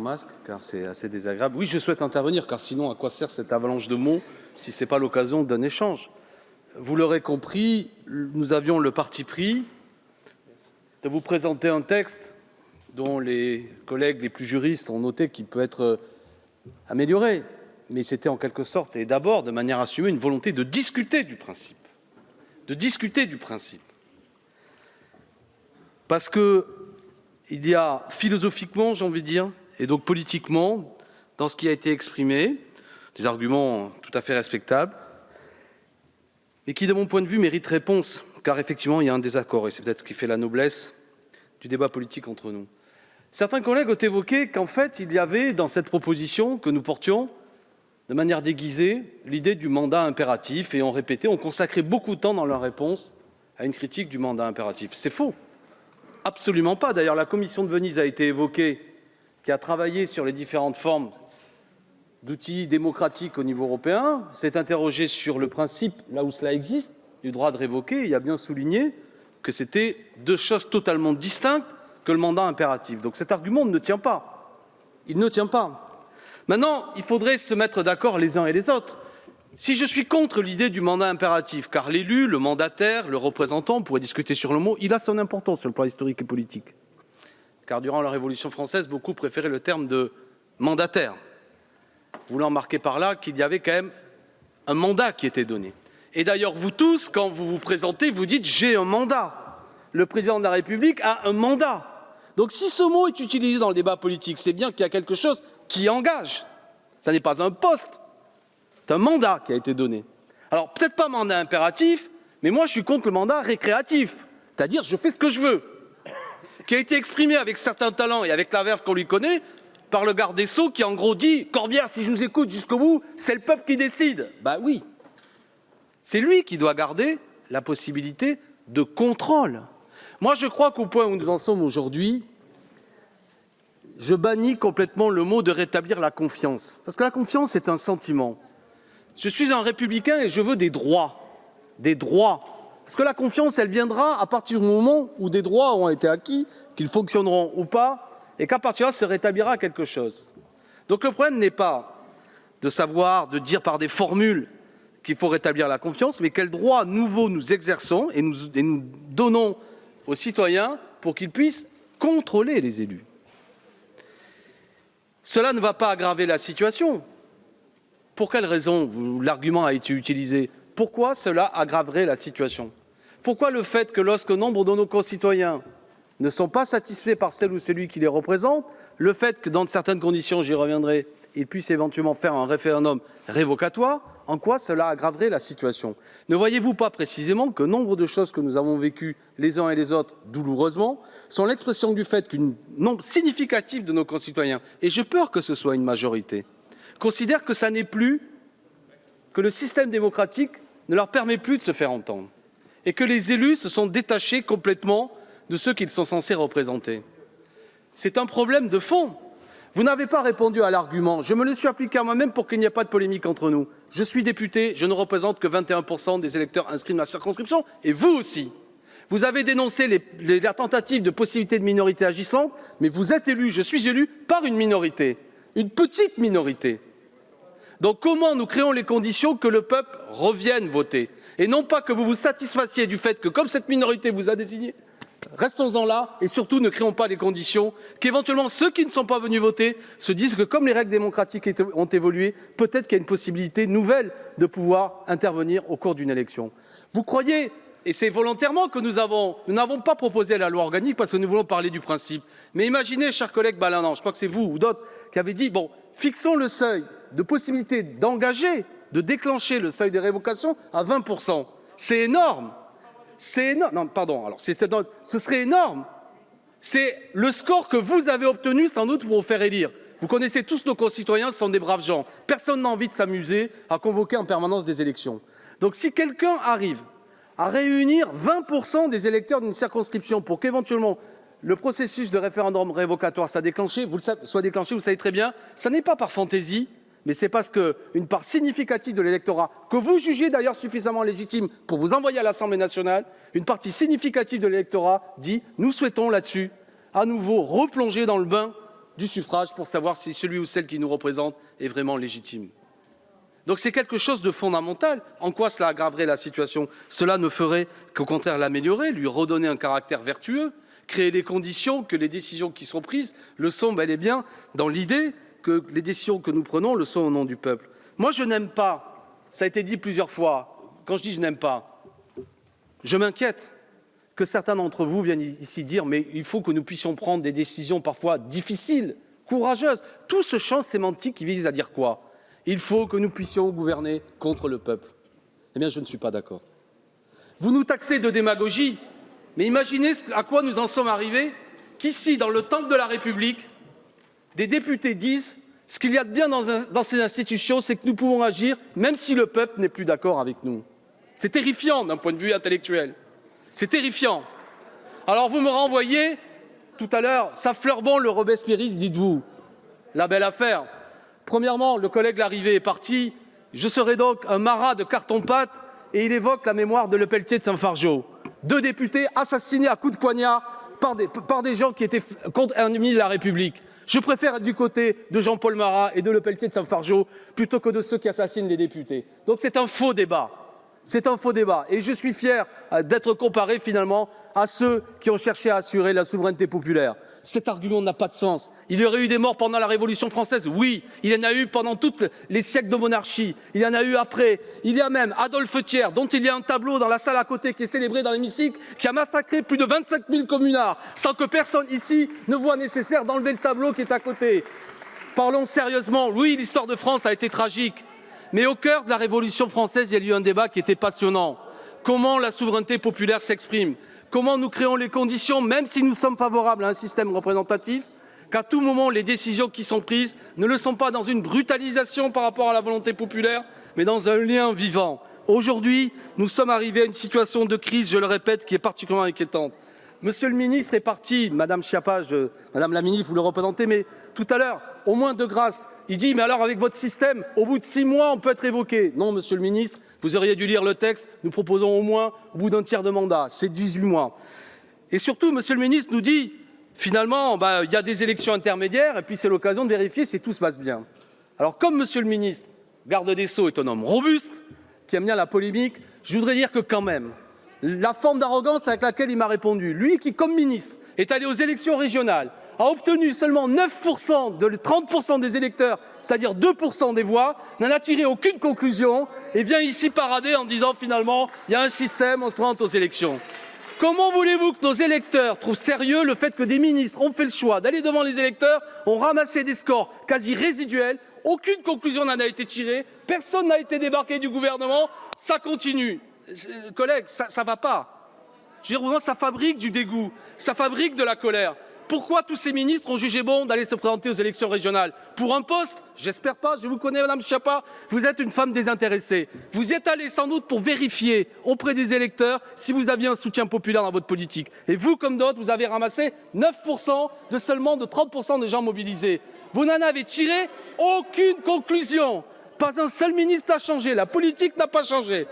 masque, car c'est assez désagréable. Oui, je souhaite intervenir, car sinon, à quoi sert cette avalanche de mots si ce n'est pas l'occasion d'un échange? Vous l'aurez compris, nous avions le parti pris de vous présenter un texte dont les collègues les plus juristes ont noté qu'il peut être amélioré. Mais c'était en quelque sorte, et d'abord de manière assumée, une volonté de discuter du principe. De discuter du principe. Parce qu'il y a philosophiquement, j'ai envie de dire, et donc politiquement, dans ce qui a été exprimé, des arguments tout à fait respectables, mais qui, de mon point de vue, méritent réponse, car effectivement, il y a un désaccord, et c'est peut-être ce qui fait la noblesse du débat politique entre nous. Certains collègues ont évoqué qu'en fait, il y avait, dans cette proposition que nous portions, de manière déguisée, l'idée du mandat impératif, et ont répété, ont consacré beaucoup de temps dans leur réponse à une critique du mandat impératif. C'est faux. Absolument pas. D'ailleurs, la Commission de Venise a été évoquée, qui a travaillé sur les différentes formes d'outils démocratiques au niveau européen, s'est interrogée sur le principe, là où cela existe, du droit de révoquer, et a bien souligné que c'était deux choses totalement distinctes que le mandat impératif. Donc cet argument ne tient pas. Il ne tient pas. Maintenant, il faudrait se mettre d'accord les uns et les autres. Si je suis contre l'idée du mandat impératif, car l'élu, le mandataire, le représentant, on pourrait discuter sur le mot, il a son importance sur le plan historique et politique. Car durant la Révolution française, beaucoup préféraient le terme de mandataire, voulant marquer par là qu'il y avait quand même un mandat qui était donné. Et d'ailleurs, vous tous, quand vous vous présentez, vous dites « j'ai un mandat ». Le président de la République a un mandat. Donc si ce mot est utilisé dans le débat politique, c'est bien qu'il y a quelque chose qui engage. Ça n'est pas un poste, c'est un mandat qui a été donné. Alors peut-être pas mandat impératif, mais moi je suis contre le mandat récréatif, c'est-à-dire je fais ce que je veux, qui a été exprimé avec certains talents et avec la verve qu'on lui connaît par le garde des Sceaux qui en gros dit « Corbière, si je vous écoute jusqu'au bout, c'est le peuple qui décide ». Ben oui, c'est lui qui doit garder la possibilité de contrôle. Moi je crois qu'au point où nous en sommes aujourd'hui, je bannis complètement le mot de rétablir la confiance. Parce que la confiance, c'est un sentiment. Je suis un républicain et je veux des droits. Des droits. Parce que la confiance, elle viendra à partir du moment où des droits auront été acquis, qu'ils fonctionneront ou pas, et qu'à partir de là, se rétablira quelque chose. Donc le problème n'est pas de savoir, de dire par des formules qu'il faut rétablir la confiance, mais quels droits nouveaux nous exerçons et nous donnons aux citoyens pour qu'ils puissent contrôler les élus. Cela ne va pas aggraver la situation. Pour quelle raison l'argument a été utilisé? Pourquoi cela aggraverait la situation? Pourquoi le fait que lorsque nombre de nos concitoyens ne sont pas satisfaits par celle ou celui qui les représente, le fait que dans certaines conditions, j'y reviendrai, ils puissent éventuellement faire un référendum révocatoire, en quoi cela aggraverait la situation? Ne voyez-vous pas précisément que nombre de choses que nous avons vécues les uns et les autres douloureusement sont l'expression du fait qu'un nombre significatif de nos concitoyens, et j'ai peur que ce soit une majorité, considèrent que ça n'est plus, que le système démocratique ne leur permet plus de se faire entendre, et que les élus se sont détachés complètement de ceux qu'ils sont censés représenter. C'est un problème de fond. Vous n'avez pas répondu à l'argument. Je me le suis appliqué à moi-même pour qu'il n'y ait pas de polémique entre nous. Je suis député, je ne représente que 21% des électeurs inscrits dans la circonscription, et vous aussi. Vous avez dénoncé la tentative de possibilité de minorité agissante, mais vous êtes élu, je suis élu par une minorité, une petite minorité. Donc comment nous créons les conditions que le peuple revienne voter? Et non pas que vous vous satisfassiez du fait que, comme cette minorité vous a désigné, restons-en là et surtout ne créons pas les conditions qu'éventuellement ceux qui ne sont pas venus voter se disent que comme les règles démocratiques ont évolué, peut-être qu'il y a une possibilité nouvelle de pouvoir intervenir au cours d'une élection. Vous croyez, et c'est volontairement que nous n'avons pas proposé la loi organique parce que nous voulons parler du principe. Mais imaginez, chers collègues Balanant, je crois que c'est vous ou d'autres qui avez dit, bon, fixons le seuil de possibilité d'engager, de déclencher le seuil de révocation à 20%. C'est énorme. C'est énorme. Non, pardon. Alors, ce serait énorme. C'est le score que vous avez obtenu sans doute pour vous faire élire. Vous connaissez tous nos concitoyens, ce sont des braves gens. Personne n'a envie de s'amuser à convoquer en permanence des élections. Donc si quelqu'un arrive à réunir 20% des électeurs d'une circonscription pour qu'éventuellement le processus de référendum révocatoire soit déclenché, vous le savez très bien, ça n'est pas par fantaisie, mais c'est parce qu'une part significative de l'électorat, que vous jugez d'ailleurs suffisamment légitime pour vous envoyer à l'Assemblée nationale, une partie significative de l'électorat dit « nous souhaitons là-dessus à nouveau replonger dans le bain du suffrage pour savoir si celui ou celle qui nous représente est vraiment légitime. Donc c'est quelque chose de fondamental. En quoi cela aggraverait la situation? Cela ne ferait qu'au contraire l'améliorer, lui redonner un caractère vertueux, créer les conditions que les décisions qui sont prises le sont bel et bien dans l'idée que les décisions que nous prenons le sont au nom du peuple. Moi, je n'aime pas, ça a été dit plusieurs fois, quand je dis je n'aime pas, je m'inquiète que certains d'entre vous viennent ici dire mais il faut que nous puissions prendre des décisions parfois difficiles, courageuses. Tout ce champ sémantique qui vise à dire quoi? Il faut que nous puissions gouverner contre le peuple. Eh bien, je ne suis pas d'accord. Vous nous taxez de démagogie, mais imaginez à quoi nous en sommes arrivés, qu'ici, dans le temple de la République, des députés disent ce qu'il y a de bien dans ces institutions, c'est que nous pouvons agir même si le peuple n'est plus d'accord avec nous. C'est terrifiant d'un point de vue intellectuel. C'est terrifiant. Alors vous me renvoyez, tout à l'heure, ça fleure bon le robespierrisme, dites-vous. La belle affaire. Premièrement, le collègue Larrivé est parti. Je serai donc un marat de carton-pâte et il évoque la mémoire de Lepelletier de Saint-Fargeau. 2 députés assassinés à coups de poignard par des gens qui étaient contre ennemis de la République. Je préfère être du côté de Jean-Paul Marat et de Lepelletier de Saint-Fargeau plutôt que de ceux qui assassinent les députés. Donc c'est un faux débat. C'est un faux débat. Et je suis fier d'être comparé finalement à ceux qui ont cherché à assurer la souveraineté populaire. Cet argument n'a pas de sens. Il y aurait eu des morts pendant la Révolution française? Oui. Il y en a eu pendant tous les siècles de monarchie. Il y en a eu après. Il y a même Adolphe Thiers, dont il y a un tableau dans la salle à côté qui est célébré dans l'hémicycle, qui a massacré plus de 25 000 communards, sans que personne ici ne voit nécessaire d'enlever le tableau qui est à côté. Parlons sérieusement. Oui, l'histoire de France a été tragique. Mais au cœur de la Révolution française, il y a eu un débat qui était passionnant. Comment la souveraineté populaire s'exprime? Comment nous créons les conditions, même si nous sommes favorables à un système représentatif, qu'à tout moment, les décisions qui sont prises ne le sont pas dans une brutalisation par rapport à la volonté populaire, mais dans un lien vivant. Aujourd'hui, nous sommes arrivés à une situation de crise, je le répète, qui est particulièrement inquiétante. Monsieur le ministre est parti, Madame Schiappa, Madame la ministre, vous le représentez, mais tout à l'heure, au moins de grâce, il dit, mais alors avec votre système, au bout de 6 mois, on peut être évoqué. Non, monsieur le ministre, vous auriez dû lire le texte, nous proposons au moins au bout d'un tiers de mandat, c'est 18 mois. Et surtout, monsieur le ministre nous dit, finalement, il y a des élections intermédiaires, et puis c'est l'occasion de vérifier si tout se passe bien. Alors comme monsieur le ministre, garde des Sceaux, est un homme robuste, qui aime bien la polémique, je voudrais dire que quand même, la forme d'arrogance avec laquelle il m'a répondu, lui qui, comme ministre, est allé aux élections régionales, a obtenu seulement 9% de 30% des électeurs, c'est-à-dire 2% des voix, n'en a tiré aucune conclusion et vient ici parader en disant finalement il y a un système, on se présente aux élections. Comment voulez-vous que nos électeurs trouvent sérieux le fait que des ministres ont fait le choix d'aller devant les électeurs, ont ramassé des scores quasi résiduels, aucune conclusion n'en a été tirée, personne n'a été débarqué du gouvernement, ça continue. Collègues, ça ne va pas. Je veux dire, ça fabrique du dégoût, ça fabrique de la colère. Pourquoi tous ces ministres ont jugé bon d'aller se présenter aux élections régionales? Pour un poste? J'espère pas, je vous connais Madame Schiappa, vous êtes une femme désintéressée. Vous y êtes allée sans doute pour vérifier auprès des électeurs si vous aviez un soutien populaire dans votre politique. Et vous, comme d'autres, vous avez ramassé 9% de seulement de 30% des gens mobilisés. Vous n'en avez tiré aucune conclusion. Pas un seul ministre n'a changé, la politique n'a pas changé.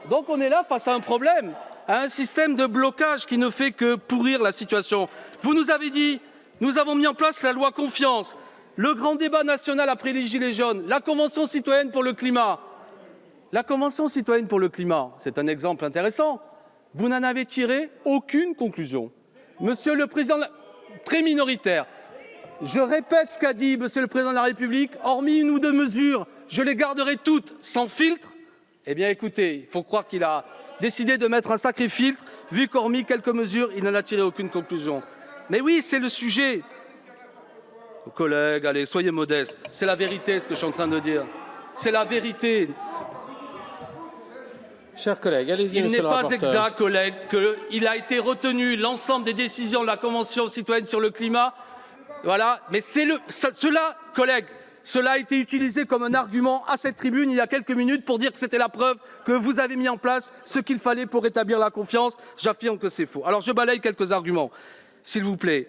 Donc on est là face à un problème, à un système de blocage qui ne fait que pourrir la situation. Vous nous avez dit, nous avons mis en place la loi Confiance, le grand débat national après les Gilets jaunes, la Convention citoyenne pour le climat. La Convention citoyenne pour le climat, c'est un exemple intéressant. Vous n'en avez tiré aucune conclusion. Monsieur le Président, très minoritaire, je répète ce qu'a dit Monsieur le Président de la République, hormis une ou deux mesures, je les garderai toutes sans filtre. Eh bien écoutez, il faut croire qu'il a décidé de mettre un sacré filtre, vu qu'hormis quelques mesures, il n'en a tiré aucune conclusion. Mais oui, c'est le sujet. Collègues, allez, soyez modestes. C'est la vérité, ce que je suis en train de dire. C'est la vérité. Chers collègues, allez-y, il monsieur le rapporteur. Il n'est pas exact, collègues, qu'il a été retenu l'ensemble des décisions de la Convention citoyenne sur le climat. Voilà, mais cela, collègues, cela a été utilisé comme un argument à cette tribune il y a quelques minutes pour dire que c'était la preuve que vous avez mis en place ce qu'il fallait pour rétablir la confiance. J'affirme que c'est faux. Alors je balaye quelques arguments. S'il vous plaît,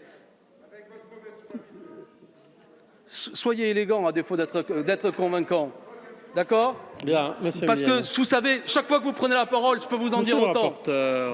soyez élégants à défaut d'être convaincant. D'accord? Bien, monsieur. Parce que, vous savez, chaque fois que vous prenez la parole, je peux vous en dire autant.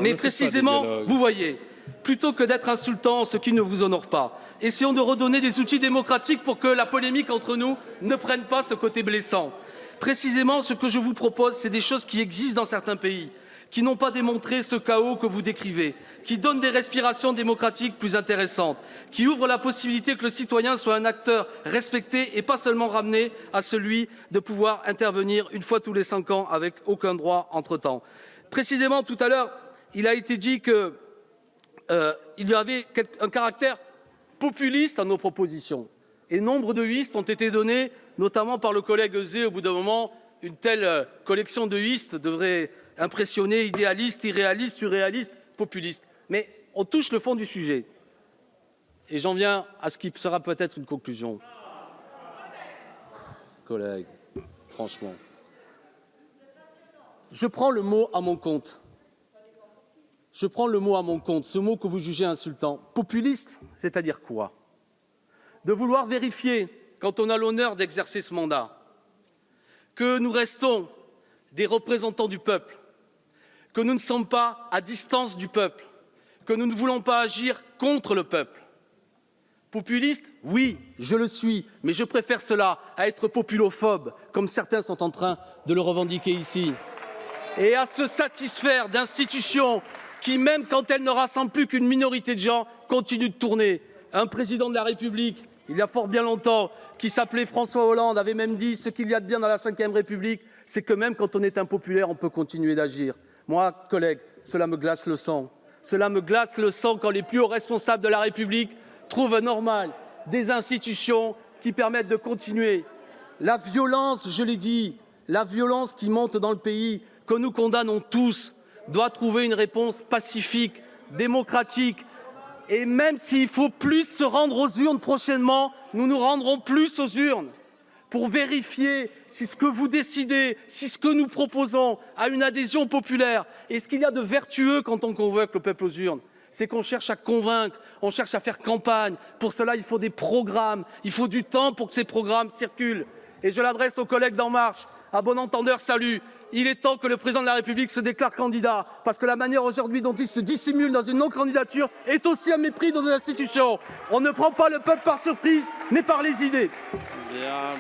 Mais précisément, vous voyez, plutôt que d'être insultant, ce qui ne vous honore pas. Essayons de redonner des outils démocratiques pour que la polémique entre nous ne prenne pas ce côté blessant. Précisément, ce que je vous propose, c'est des choses qui existent dans certains pays, qui n'ont pas démontré ce chaos que vous décrivez, qui donnent des respirations démocratiques plus intéressantes, qui ouvrent la possibilité que le citoyen soit un acteur respecté et pas seulement ramené à celui de pouvoir intervenir une fois tous les 5 ans avec aucun droit entre-temps. Précisément, tout à l'heure, il a été dit qu'il y avait un caractère populiste à nos propositions. Et nombre de huistes ont été donnés, notamment par le collègue Euzet. Au bout d'un moment, une telle collection de huistes devrait impressionner idéalistes, irréalistes, surréalistes, populistes. Mais on touche le fond du sujet. Et j'en viens à ce qui sera peut-être une conclusion. Collègues, franchement. Je prends le mot à mon compte. Je prends le mot à mon compte, ce mot que vous jugez insultant. Populiste, c'est-à-dire quoi? De vouloir vérifier, quand on a l'honneur d'exercer ce mandat, que nous restons des représentants du peuple, que nous ne sommes pas à distance du peuple, que nous ne voulons pas agir contre le peuple. Populiste, oui, je le suis, mais je préfère cela à être populophobe, comme certains sont en train de le revendiquer ici, et à se satisfaire d'institutions qui, même quand elles ne rassemblent plus qu'une minorité de gens, continuent de tourner. Un président de la République, il y a fort bien longtemps, qui s'appelait François Hollande, avait même dit « ce qu'il y a de bien dans la Ve République, c'est que même quand on est impopulaire, on peut continuer d'agir ». Moi, collègues, cela me glace le sang. Cela me glace le sang quand les plus hauts responsables de la République trouvent normal des institutions qui permettent de continuer. La violence, je l'ai dit, la violence qui monte dans le pays, que nous condamnons tous, doit trouver une réponse pacifique, démocratique. Et même s'il faut plus se rendre aux urnes prochainement, nous nous rendrons plus aux urnes pour vérifier si ce que vous décidez, si ce que nous proposons a une adhésion populaire. Et ce qu'il y a de vertueux quand on convoque le peuple aux urnes, c'est qu'on cherche à convaincre, on cherche à faire campagne. Pour cela, il faut des programmes, il faut du temps pour que ces programmes circulent. Et je l'adresse aux collègues d'En Marche, à bon entendeur, salut. Il est temps que le président de la République se déclare candidat, parce que la manière aujourd'hui dont il se dissimule dans une non-candidature est aussi un mépris dans nos institutions. On ne prend pas le peuple par surprise, mais par les idées. Bien.